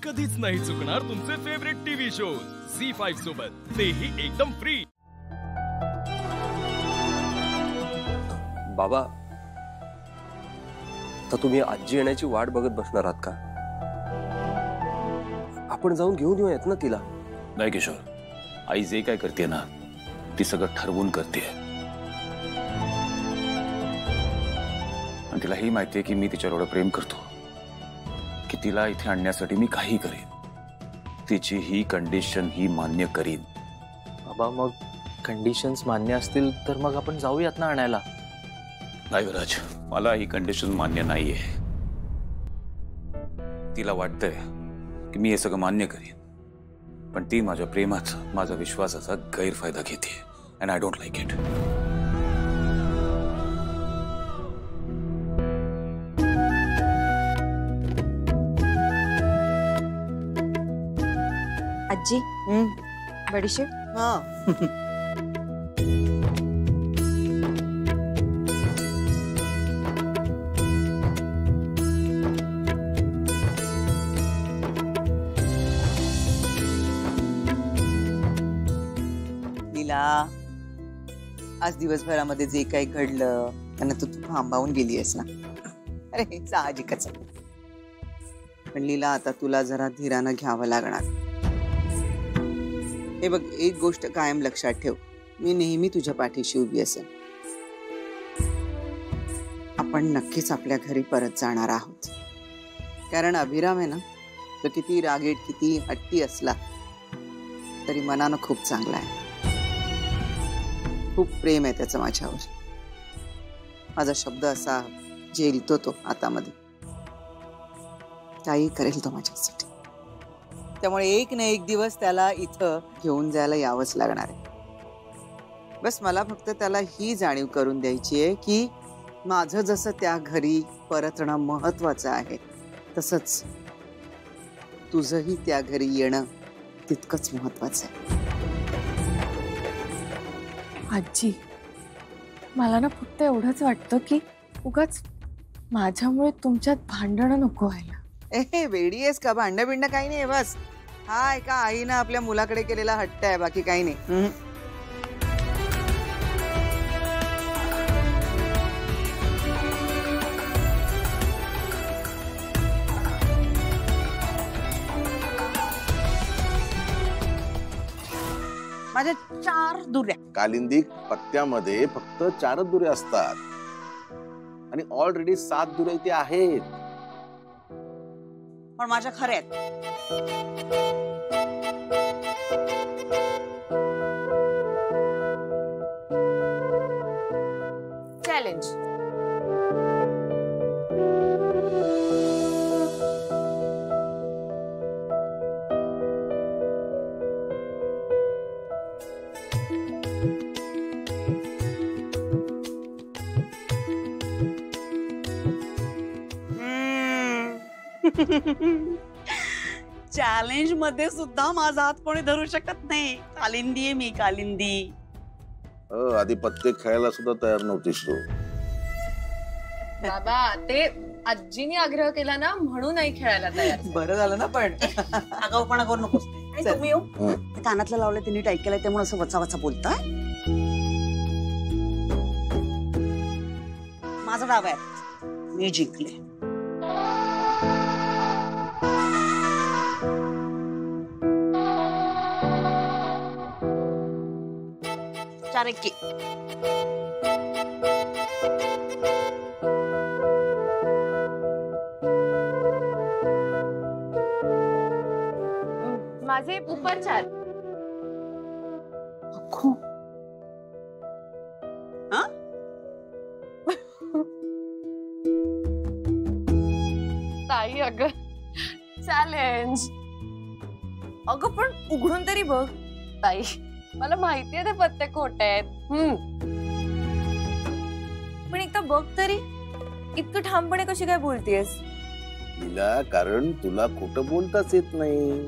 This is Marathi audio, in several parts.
कधीच नाही चुकणार तुमचे फेवरेट टीव्ही शोज झी5 सोबत, तेही एकदम फ्री। बाबा, तर तुम्ही आजी येण्याची वाट बघत बसणार आहात का? आपण जाऊन घेऊन येऊयात ना तिला। नाही किशोर, आई जे काय करते ना ती सगळं ठरवून करते, आणि तिलाही माहितीये की मी तिच्यावर एवढं प्रेम करतो की तिला इथे आणण्यासाठी मी काही करेन, तिची ही कंडिशन ही मान्य करीन। बाबा, मग कंडिशन्स मान्य असतील तर मग आपण जाऊयात ना आणायला। नाही विराज, मला ही कंडिशन मान्य नाहीये। तिला वाटतंय की मी हे सगळं मान्य करीन, पण ती माझ्या प्रेमाचा, माझ्या विश्वासाचा गैरफायदा घेते, and I don't like it. आजी, बडीशेप। हाँ लीला, आज दिवसभरामध्ये जे काही घडलं त्यांना तू थांबावून गेली आहेस ना। अरे साहजिकच आहे, पण लीला आता तुला जरा धीरानं घ्यावं लागणार। हे बघ, एक गोष्ट कायम लक्षात ठेव, मी नेहमी तुझ्या पाठीशी उभी असेल। आपण नक्कीच आपल्या घरी परत जाणार आहोत, कारण अभिराम आहे ना, तो किती रागीट किती हट्टी असला तरी मनानं खूप चांगला आहे। खूप प्रेम आहे त्याचं माझ्यावर। माझा शब्द असा झेलतो तो हातामध्ये, काही करेल तो माझ्यासाठी। त्यामुळे एक ना एक दिवस त्याला इथं घेऊन जायला यावंच लागणार आहे। बस मला फक्त त्याला ही जाणीव करून द्यायची आहे की माझं जसं त्या घरी परतणं महत्वाचं आहे, तसंच तुझंही त्या घरी येणं तितकंच महत्वाचं आहे। आजी, मला ना फक्त एवढंच वाटतं की उगाच माझ्यामुळे तुमच्यात भांडणं नको व्हायला। ए वेडी आहेस का? भांडण बिंड काही नाही, बस हा एका आईनं आपल्या मुलाकडे केलेला हट्ट आहे, बाकी काही नाही। माझ्या 4 दुर्या। कालिंदी पत्त्यामध्ये फक्त 4 दुरे असतात आणि ऑलरेडी 7 दुरे इथे आहेत, पण माझ्या खऱ्या आहेत। चॅलेंज। चॅलेंज मध्ये सुद्धा माझा हात कोणी धरू शकत नाही। कालिंदी आहे मी, कालिंदी। आधी पत्ते खेळायला सुद्धा तयार नव्हतीस तू। बाबा, ते आजीने आग्रह केला ना म्हणून नाही खेळायला तयार। बरं झालं ना, पण आगाऊपणा करू नकोस। तुम्ही येऊ, कानातलं लावलं त्यांनी टाईक केलंय त्यामुळे असं वचा वचा बोलताय। माझा डाव आहे, मी जिंकले। चारेकी माझे ऊपर 4। ताई, अगं चॅलेंज। अगं पण उघडून तरी बघ ताई, मला माहितीये ते पत्ते खोटे आहेत। पण एकदा बघ तरी, इतकं ठामपणे कशी काय बोलतेस? लीला, कारण तुला खोटं बोलताच येत नाही।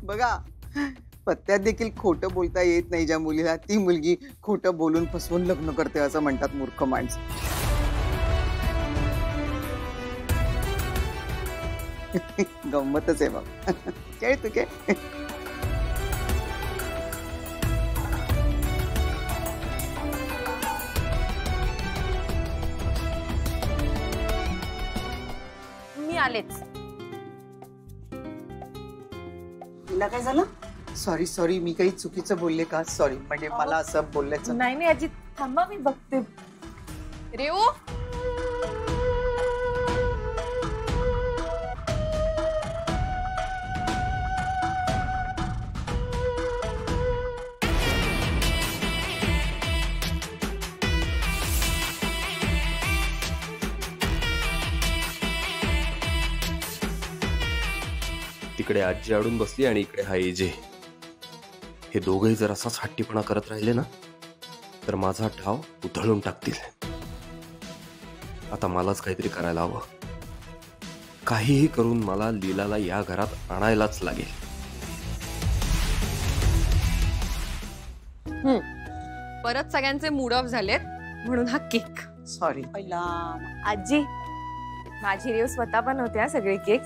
बघा, पत्त्यात देखील खोटं बोलता येत नाही ज्या मुलीला, ती मुलगी खोटं बोलून फसवून लग्न करते असं म्हणतात मूर्ख माणसं. गंमतच आहे बाबा. खेळ तू खेळ. मी आलेच. तुला काय झालं? सॉरी सॉरी, मी काही चुकीचं बोलले का? सॉरी, म्हणजे मला असं बोलल्याचं. नाही नाही आजी, थांबा मी बघते. रेऊ, तिकडे आजी अडून बसली आणि इकडे हा एजे. हे दोघंही जर असाच हट्टीपणा करत राहिले ना तर माझा डाव उधळून टाकतील. आता मलाच काहीतरी करायला हवं. काहीही करून मला लीलाला या घरात आणायलाच लागेल. परत सगळ्यांचे मूड ऑफ झालेत म्हणून हा केक. सॉरी. आजी, माझी रेव स्वतः बनवते सगळे केक.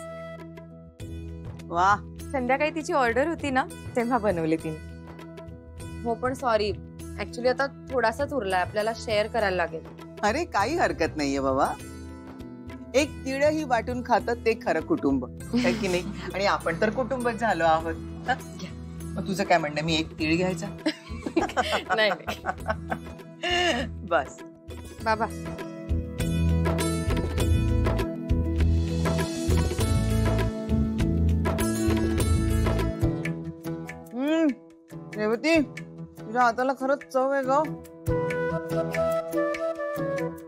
वा, संध्याकाळी तिची ऑर्डर होती ना तेव्हा बनवले तिने. हो पण सॉरी, ऍक्च्युली आता थोडासाच उरलाय, आपल्याला शेअर करायला लागेल. अरे काही हरकत नाहीये बाबा. एक तिळही वाटून खातात ते खरं कुटुंब, है की नाही? आणि आपण तर कुटुंबच झालो आहोत. मग तुझं काय म्हणणं, मी एक तीळ घ्यायचा? नाही बस बाबा. रेवती, तुझ्या हाताला खरंच चव आहे ग.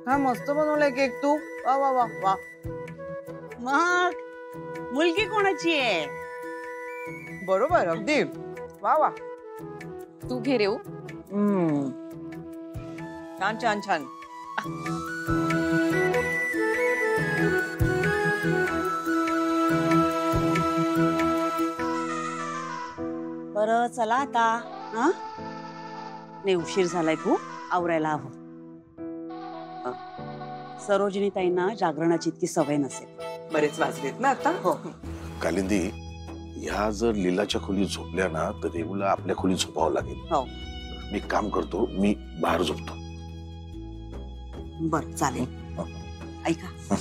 काय मस्त बनवलाय केक तू. वा वा वा वा. मग मुलगी कोणाची आहे? बरोबर, अगदी. वा वा. तू घे रेऊ. छान छान छान. बरं चला आता. हा नाही, उशीर झालाय खूप, आवरायला हवं. सरोजिनी ताईंना जागरणाची इतकी सवय नसेल. बरेच वाजलेत ना आता. हो. कालिंदी, ह्या जर लीलाच्या खोलीत झोपल्या ना तर रेवूला आपल्या खोलीत झोपावं लागेल. हो. मी काम करतो, मी बाहेर झोपतो. बर चालेल. ऐका,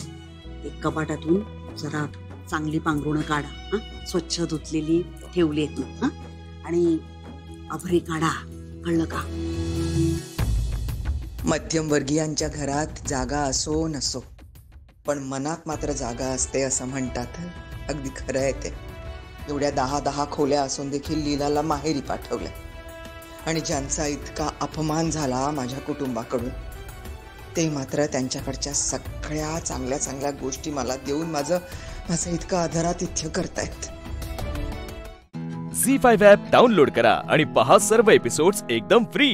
एक कपाटातून जरा चांगली पांघरुणं काढा. हा, स्वच्छ धुतलेली ठेवली आहेत ना. आणि अभरे काढा, कळलं का? मध्यमवर्गीयांच्या घरात जागा असो नसो, पण मनात मात्र जागा असते असं म्हणतात. अगदी खरं आहे ते. एवढ्या 10 खोल्या असून देखील लीलाला माहेरी पाठवलं. आणि ज्यांचा इतका अपमान झाला माझ्या कुटुंबाकडून, ते मात्र त्यांच्याकडच्या सगळ्या चांगल्या चांगल्या गोष्टी मला देऊन माझं इतकं आदरातिथ्य करतायत. झी5 ॲप डाउनलोड करा आणि पहा सर्व एपिसोड्स एकदम फ्री.